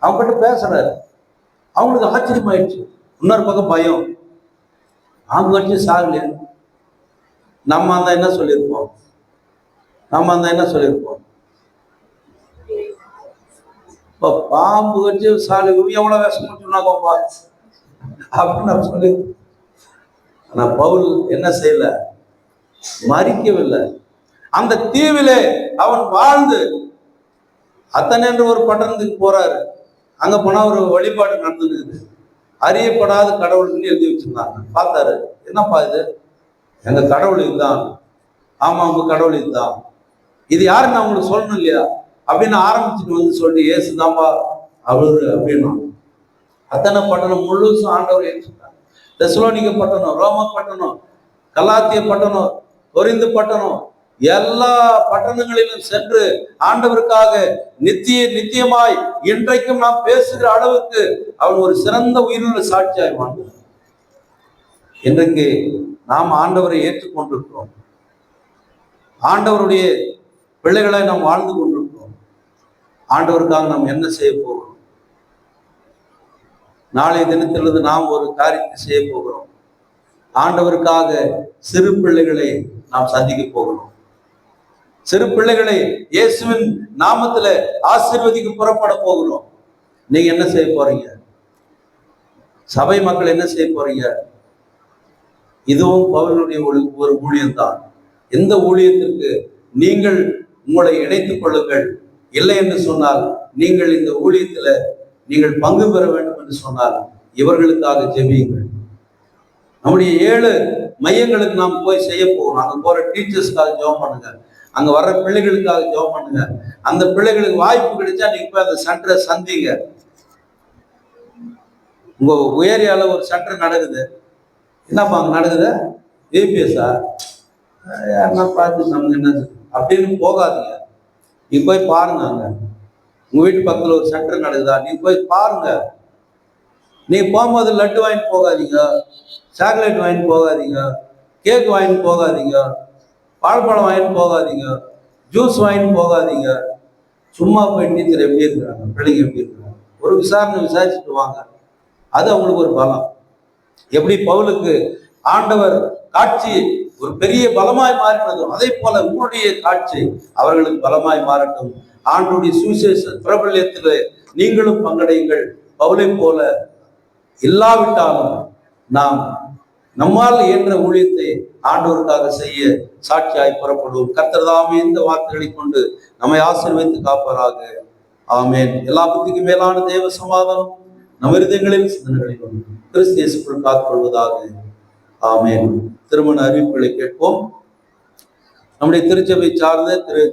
அவங்க கிட்ட பேசுறாரு. அவங்களுக்கு ஆச்சரியமாயிடுச்சு. இன்னொரு பக்கம் பயம், பாம்பு கடிச்சு சாகலையா? நம்ம அந்த என்ன சொல்லியிருப்போம்? இப்போ பாம்பு கடிச்சு சாலை எவ்வளவு விஷம் சொன்னாக்கோப்பா அப்படின்னு நான் சொல்லி. ஆனா பவுல் என்ன செய்யல, மறிக்கவில்லை. அந்த தீவிலே அவன் வாழ்ந்து அத்தனை என்று ஒரு பட்டணத்துக்கு போறாரு. அங்க போனா ஒரு வழிபாடு நடந்துருக்குது. அறியப்படாத கடவுள்னு எழுதி வச்சிருந்தாங்க. பார்த்தாரு, என்னப்பா இது? எங்க கடவுள் இதுதான். ஆமா, உங்க கடவுள் இதுதான். இது யாருன்னு நான் உங்களுக்கு சொல்லணும் இல்லையா அப்படின்னு ஆரம்பிச்சுட்டு வந்து சொல்லி ஏசுதாம்பா அவரு அப்படின்னா. அத்தனை பட்டணம் முழுசும் ஆண்டவர் ஏற்றுட்டாங்க. தெசலோனிக்க பட்டணம், ரோம பட்டணம், கலாத்திய பட்டணம், கொரிந்து பட்டணம், எல்லா பட்டணங்களிலும் சென்று ஆண்டவருக்காக நித்தியமாய் இன்றைக்கும் நாம் பேசுகிற அளவுக்கு அவன் ஒரு சிறந்த உயிருள்ள சாட்சியாய் வாழ்ந்தார். இன்றைக்கு நாம் ஆண்டவரை ஏற்றுக்கொண்டிருக்கிறோம். ஆண்டவருடைய பிள்ளைகளை நாம் வாழ்ந்து கொண்டிருக்கிறோம். ஆண்டவருக்காக நாம் என்ன செய்ய போகிறோம்? நாளைய தினத்திலிருந்து நாம் ஒரு காரியத்தை செய்ய போகிறோம். ஆண்டவருக்காக சிறு பிள்ளைகளை நாம் சந்திக்க போகிறோம். சிறு பிள்ளைகளை இயேசுவின் நாமத்துல ஆசீர்வதிக்கு புறப்பட போகிறோம். நீங்க என்ன செய்ய போறீங்க? சபை மக்கள் என்ன செய்ய போறீங்க? இதுவும் பவுலுடைய ஒரு ஊழியம்தான். எந்த ஊழியத்திற்கு நீங்கள் உங்களை இணைத்துக் கொள்ளுங்கள். இல்லை என்று சொன்னால் நீங்கள் இந்த ஊழியத்துல நீங்கள் பங்கு பெற வேண்டும் என்று சொன்னால் இவர்களுக்காக ஜெபியுங்கள். நம்முடைய 7 மையங்களுக்கு நாம் போய் செய்ய போகிறோம். அங்க போற டீச்சர்ஸ்க்காக ஜெபம் பண்ணுங்க, அங்க வர்ற பிள்ளைகளுக்காக ஜெபம் பண்ணுங்க. அந்த பிள்ளைகளுக்கு வாய்ப்பு கிடைச்சா நீங்க போய் அந்த சென்டரை சந்திங்க. உங்க ஏரியால ஒரு சென்டர் நடக்குது, என்னப்பா அங்க நடக்குது, ஏபிஎஸ்ஆ யாருன்னா பார்த்து நமக்கு என்ன அப்படின்னு போகாதீங்க. நீ போய் பாருங்க. அங்க உங்க வீட்டு பக்கத்துல ஒரு சென்டர் நடக்குதா, நீ போய் பாருங்க. நீ போகும்போது லட்டு வாங்கிட்டு போகாதீங்க, சாக்லேட் வாங்கிட்டு போகாதீங்க, கேக் வாங்கிட்டு போகாதீங்க, பால்பழம் வாங்கிட்டு போகாதீங்க, ஜூஸ் வாங்கிட்டு போகாதீங்க. சும்மா போய் டீச்சர் எப்படி இருக்கிறாங்க, பிள்ளைங்க எப்படி இருக்கிறாங்க, ஒரு விசாரணை விசாரிச்சுட்டு வாங்க. அது அவங்களுக்கு ஒரு பலம். எப்படி பவுலுக்கு ஆண்டவர் காட்சி ஒரு பெரிய பலமாய் மாறினதும், அதே போல உங்களுடைய காட்சி அவர்களுக்கு பலமாய் மாறட்டும். ஆண்டுடைய சுவிசேஷ பிரபல்யத்தில் நீங்களும் பங்கடையுங்கள். பவுலை போல இல்லாவிட்டாலும் நாம் நம்மால் இயன்ற ஊழியத்தை ஆண்டவருக்காக செய்ய சாட்சியாய் புறப்படுவோம். கர்த்தர் தாமே இந்த வார்த்தைகளை கொண்டு நம்மை ஆசீர்வதித்து காப்பாராக. ஆமேன். எல்லா புத்திக்கும் மேலான தேவ சமாதானம் நம் இருதயங்களில் சிந்தனைகளிலும் கிறிஸ்து இயேசுக்குள் காத்துக்கொள்வதாக. ஆமேன். திருமண அறிவிப்புகளை கேட்போம். நம்முடைய திருச்சபை சார்ந்த திரு